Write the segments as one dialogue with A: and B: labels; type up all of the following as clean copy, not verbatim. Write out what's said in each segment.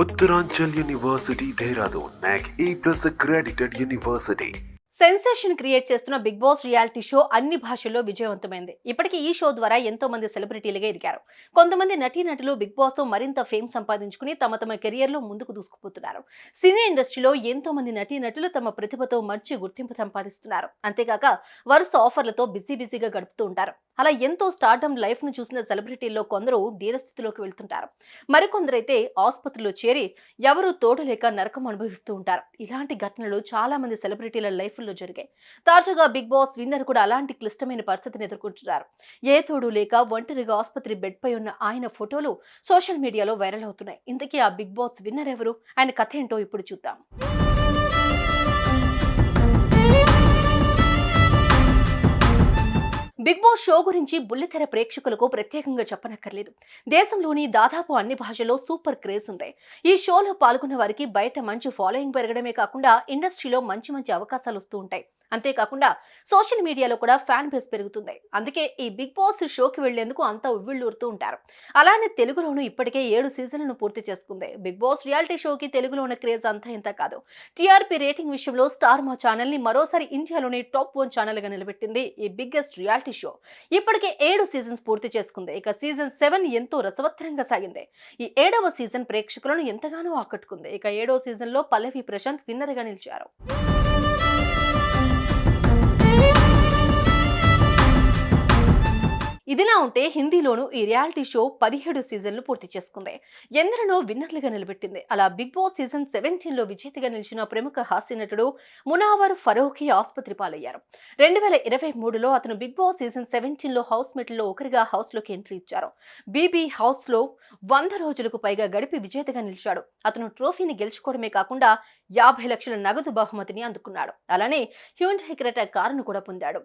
A: Uttaranchal University, Dehradun, NAC A+ accredited university.
B: Sensation create చేస్తున్న big boss reality show అన్ని భాషల్లో విజయవంతమైంది. ఇప్పటికీ ఈ షో ద్వారా ఎంతో మంది సెలబ్రిటీలుగా ఎదిగారు. కొంతమంది నటీనటులు బిగ్ బాస్ తో మరింత ఫేమ్ సంపాదించుకుని తమ కెరియర్ లో ముందుకు దూసుకుపోతున్నారు. సినీ ఇండస్ట్రీలో ఎంతో మంది నటీనటులు తమ ప్రతిభతో మంచి గుర్తింపు సంపాదిస్తున్నారు. అంతేకాక వరుస ఆఫర్లతో బిజీగా గడుపుతూ ఉంటారు. అలా ఎంతో స్టార్డమ్ లైఫ్ ను చూసిన సెలబ్రిటీల్లో కొందరు దీనస్థితిలోకి వెళ్తుంటారు. మరికొందరైతే ఆసుపత్రిలో చేరి ఎవరూ తోడు లేక నరకం అనుభవిస్తూ ఉంటారు. ఇలాంటి ఘటనలు చాలా మంది సెలబ్రిటీల లైఫ్ జరిగాయి. తాజాగా బిగ్ బాస్ విన్నర్ కూడా అలాంటి క్లిష్టమైన పరిస్థితిని ఎదుర్కొంటున్నారు. ఏ తోడు లేక ఒంటరిగా ఆసుపత్రి బెడ్ పై ఉన్న ఆయన ఫోటోలు సోషల్ మీడియాలో వైరల్ అవుతున్నాయి. ఇంతకీ ఆ బిగ్ బాస్ విన్నర్ ఎవరు, ఆయన కథ ఏంటో ఇప్పుడు చూద్దాం. బిగ్ బాస్ షో గురించి బుల్లితెర ప్రేక్షకులకు ప్రత్యేకంగా చెప్పనక్కర్లేదు. దేశంలోని దాదాపు అన్ని భాషల్లో సూపర్ క్రేజ్ ఉంది. ఈ షోలో పాల్గొన్న వారికి బయట మంచి ఫాలోయింగ్ పెరగడమే కాకుండా ఇండస్ట్రీలో మంచి అవకాశాలు వస్తూ ఉంటాయి. అంతేకాకుండా సోషల్ మీడియాలో కూడా ఫ్యాన్ బేస్ పెరుగుతుంది. అందుకే ఈ బిగ్ బాస్ షోకి వెళ్లేందుకు అంతా ఉవ్విళ్ళూరుతూ ఉంటారు. అలానే తెలుగులోనూ ఇప్పటికే 7 సీజన్లను పూర్తి చేసుకుంది. బిగ్ బాస్ రియాలిటీ షోకి తెలుగులో ఉన్న క్రేజ్ అంతా ఇంత కాదు. టీఆర్పీ రేటింగ్ విషయంలో స్టార్ మా ఛానల్ ని మరోసారి ఇండియాలోని టాప్ 1 ఛానల్ గా నిలబెట్టింది ఈ బిగ్గెస్ట్ రియాలిటీ షో. ఇప్పటికే 7 సీజన్స్ పూర్తి చేసుకుంది. ఇక సీజన్ 7 ఎంతో రసవత్తరంగా సాగింది. ఈ 7వ సీజన్ ప్రేక్షకులను ఎంతగానో ఆకట్టుకుంది. ఇక 7వ సీజన్ లో పల్లవి ప్రశాంత్ విన్నర్ గా నిలిచారు. ఇదిలా ఉంటే హిందీలోనూ ఈ రియాలిటీ షో 17 సీజన్లు పూర్తి చేసుకుంది. ఎందరినో విన్నర్లుగా నిలబెట్టింది. అలా బిగ్ బాస్ సీజన్ 17లో విజేతగా నిలిచిన ప్రముఖ హాస్య నటుడు మునావర్ ఫరూఖీ ఆసుపత్రి పాలయ్యారు. 2023లో అతను బిగ్ బాస్ సీజన్ 17లో హౌస్ మేట్లో ఒకరిగా హౌస్ లోకి ఎంట్రీ ఇచ్చారు. బీబీ హౌస్ లో 100 రోజులకు పైగా గడిపి విజేతగా నిలిచాడు. అతను ట్రోఫీని గెలుచుకోవడమే కాకుండా 50 లక్షల నగదు బహుమతిని అందుకున్నాడు. అలానే హ్యూండై క్రెటా కారును కూడా పొందాడు.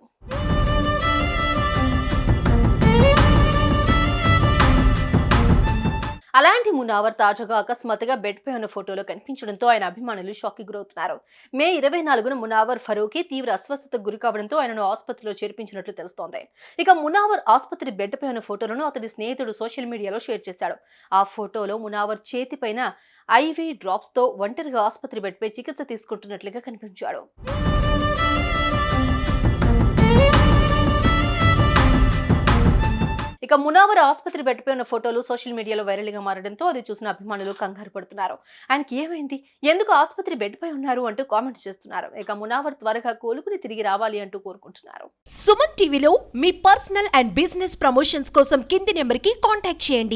B: అలాంటి మునావర్ తాజాగా అకస్మాత్తుగా బెడ్ పై ఉన్న ఫోటోలో కనిపించడంతో ఆయన అభిమానులు షాక్ కి గురవుతున్నారు. మే 24న మునావర్ ఫరూఖీ తీవ్ర అస్వస్థతకు గురి కావడంతో ఆయనను ఆసుపత్రిలో చేర్పించినట్లు తెలుస్తోంది. ఇక మునావర్ ఆసుపత్రి బెడ్ పై ఉన్న ఫోటోలను అతడి స్నేహితుడు సోషల్ మీడియాలో షేర్ చేశాడు. ఆ ఫోటోలో మునావర్ చేతిపైన ఐవీ డ్రాప్స్ తో ఒంటరిగా ఆసుపత్రి బెడ్ పై చికిత్స తీసుకుంటున్నట్లుగా కనిపించాడు. ఇక మునావర్ ఆసుపత్రి బెడ్ పై ఉన్న ఫోటోలు సోషల్ మీడియాలో వైరల్ గా మారడంతో అది చూసిన అభిమానులు కంగారు పడుతున్నారు. ఆయనకి ఏమైంది, ఎందుకు ఆసుపత్రి బెడ్ పై ఉన్నారు అంటూ కామెంట్స్ చేస్తున్నారు. ఇక మునావర్ త్వరగా కోలుకుని తిరిగి రావాలి అంటూ కోరుకుంటున్నారు.
C: సుమన్ టీవీలో మీ పర్సనల్ అండ్ బిజినెస్ ప్రమోషన్స్ కోసం కింది నెంబర్ కి కాంటాక్ట్ చేయండి.